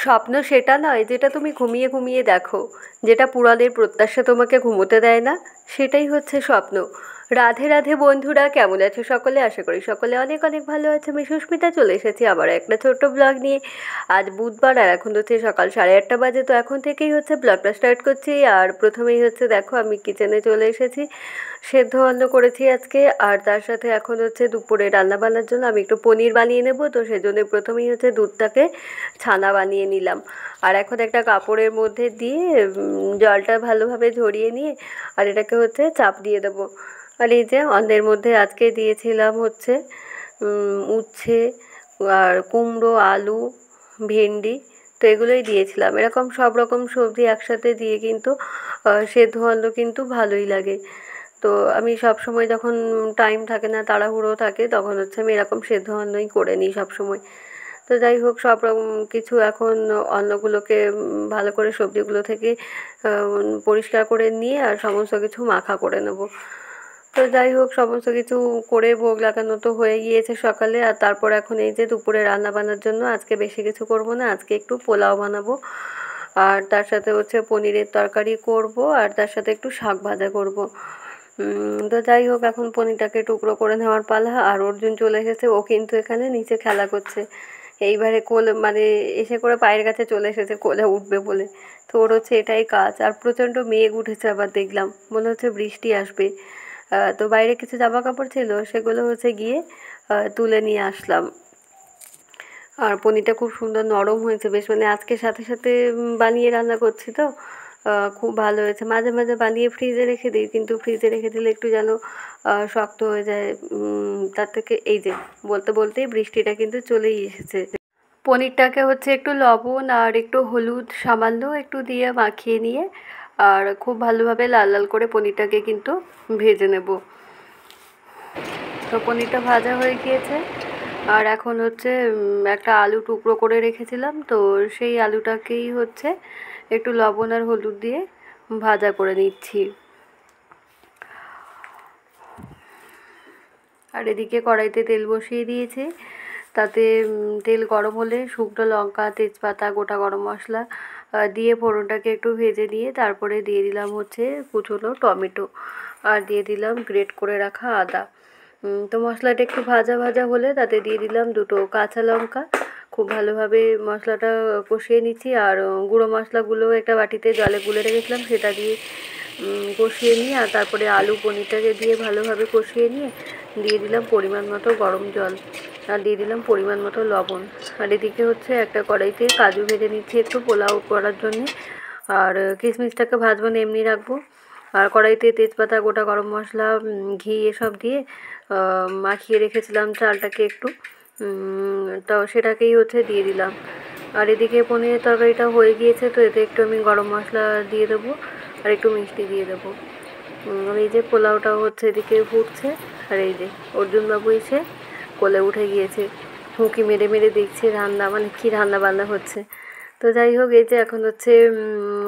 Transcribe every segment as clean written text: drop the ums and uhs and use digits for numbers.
স্বপ্ন সেটা নয় যেটা তুমি ঘুমিয়ে ঘুমিয়ে দেখো, যেটা পুরাণের প্রত্যাশা তোমাকে ঘুমোতে দেয় না, সেটাই হচ্ছে স্বপ্ন। রাধে রাধে বন্ধুরা, কেমন আছো সকলে? আশা করি সকলে অনেক অনেক ভালো আছে। আমি সুস্মিতা চলে এসেছি আবার একটা ছোট্ট ব্লগ নিয়ে। আজ বুধবার আর এখন হচ্ছে সকাল 8:30 বাজে। তো এখন থেকেই হচ্ছে ব্লগটা স্টার্ট করছি। আর প্রথমেই হচ্ছে দেখো আমি কিচেনে চলে এসেছি। সেদ্ধ অন্ন করেছি আজকে, আর তার সাথে এখন হচ্ছে দুপুরে রান্না বান্নার জন্য আমি একটু পনির বানিয়ে নেব। তো সেজন্য প্রথমেই হচ্ছে দুধটাকে ছানা বানিয়ে নিলাম। আর এখন একটা কাপড়ের মধ্যে দিয়ে জলটা ভালোভাবে ঝরিয়ে নিয়ে আর এটাকে হচ্ছে চাপ দিয়ে দেবো। আর এই যে অন্নের মধ্যে আজকে দিয়েছিলাম হচ্ছে উচ্ছে আর কুমড়ো, আলু, ভেন্ডি। তো এগুলোই দিয়েছিলাম। এরকম সব রকম সবজি একসাথে দিয়ে কিন্তু সেদ্ধ অন্ন কিন্তু ভালোই লাগে। তো আমি সব সময় যখন টাইম থাকে না, তাড়াহুড়ো থাকে, তখন হচ্ছে আমি এরকম সেদ্ধ অন্নই করে নিই সব সময়। তো যাই হোক, সব রকম কিছু এখন অন্নগুলোকে ভালো করে সবজিগুলো থেকে পরিষ্কার করে নিয়ে আর সমস্ত কিছু মাখা করে নেব। তো যাই হোক, সমস্ত কিছু করে ভোগ লাগানো তো হয়ে গিয়েছে সকালে। আর তারপর এখন এই যে দুপুরে রান্না বান্নার জন্য আজকে বেশি কিছু করব না, আজকে একটু পোলাও বানাবো। আর তার সাথে হচ্ছে পনিরের তরকারি করব, আর তার সাথে একটু শাক ভাজা করব। তো যাই হোক, এখন পনিরটাকে টুকরো করে নেওয়ার পালা। আর অর্জুন চলে এসেছে, ও কিন্তু এখানে নিচে খেলা করছে। এইবারে কোলে মানে এসে করে পায়ের কাছে চলে এসেছে কোলে উঠবে বলে। তো ওর হচ্ছে এটাই কাজ। আর প্রচণ্ড মেঘ উঠেছে, আবার দেখলাম মনে হচ্ছে বৃষ্টি আসবে। তো বাইরে কিছু জামা কাপড় ছিল, সেগুলো হচ্ছে গিয়ে তুলে নিয়ে আসলাম। আর পনিরটা খুব সুন্দর নরম হয়েছে বেশ, মানে আজকে সাথে সাথে বানিয়ে রান্না করছি তো খুব ভালো হয়েছে। মাঝে মাঝে বানিয়ে ফ্রিজে রেখে দিই, কিন্তু ফ্রিজে রেখে দিলে একটু যেন শক্ত হয়ে যায়। তার থেকে এই যে বলতে বলতেই বৃষ্টিটা কিন্তু চলেই এসেছে। পনিরটাকে হচ্ছে একটু লবণ আর একটু হলুদ সামান্য একটু দিয়ে মাখিয়ে নিয়ে আর খুব ভালোভাবে লাল লাল করে পনিরটাকে কিন্তু ভেজে নেব। তো পনিরটা ভাজা হয়ে গিয়েছে। আর এখন হচ্ছে একটা আলু টুকরো করে রেখেছিলাম, তো সেই আলুটাকেই হচ্ছে একটু লবণ আর হলুদ দিয়ে ভাজা করে নিচ্ছি। আর এদিকে কড়াইতে তেল বসিয়ে দিয়েছি। তাতে তেল গরম হলে শুকনো লঙ্কা, তেজপাতা, গোটা গরম মশলা দিয়ে ফোড়নটাকে একটু ভেজে নিয়ে তারপরে দিয়ে দিলাম হচ্ছে কুচনো টমেটো, আর দিয়ে দিলাম গ্রেট করে রাখা আদা। তো মশলাটা একটু ভাজা ভাজা হলে তাতে দিয়ে দিলাম দুটো কাঁচা লঙ্কা। খুব ভালোভাবে মশলাটা কষিয়ে নিচ্ছি। আর গুঁড়ো মশলাগুলো একটা বাটিতে জলে গুলে রেখেছিলাম, সেটা দিয়ে কষিয়ে নিয়ে আর তারপরে আলু পনিরটাকে দিয়ে ভালোভাবে কষিয়ে নিয়ে দিয়ে দিলাম পরিমাণ মতো গরম জল, আর দিয়ে দিলাম পরিমাণ মতো লবণ। আর এদিকে হচ্ছে একটা কড়াইতে কাজু ভেজে নিচ্ছি একটু পোলাও করার জন্যে। আর কিশমিশটাকে ভাজবো না, এমনি রাখবো। আর কড়াইতে তেজপাতা, গোটা গরম মশলা, ঘি এসব দিয়ে মাখিয়ে রেখেছিলাম চালটাকে একটু, তো সেটাকেই হচ্ছে দিয়ে দিলাম। আর এদিকে পনিরের তরকারিটা হয়ে গিয়েছে, তো এতে একটু আমি গরম মশলা দিয়ে দেবো আর একটু মিষ্টি দিয়ে দেবো। আর এই যে পোলাওটাও হচ্ছে এদিকে ফুটছে। আর এই যে অর্জুনবাবু এসে কোলে উঠে গিয়েছে, হুঁকি মেরে মেরে দেখছে রান্না মানে কী রান্না বান্না হচ্ছে। তো যাই হোক, এই যে এখন হচ্ছে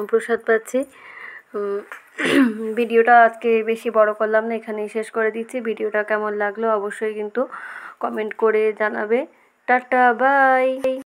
প্রসাদ পাচ্ছি। ভিডিওটা আজকে বেশি বড় করলাম না, এখানেই শেষ করে দিচ্ছি। ভিডিওটা কেমন লাগলো অবশ্যই কিন্তু কমেন্ট করে জানাবে। Tata, by.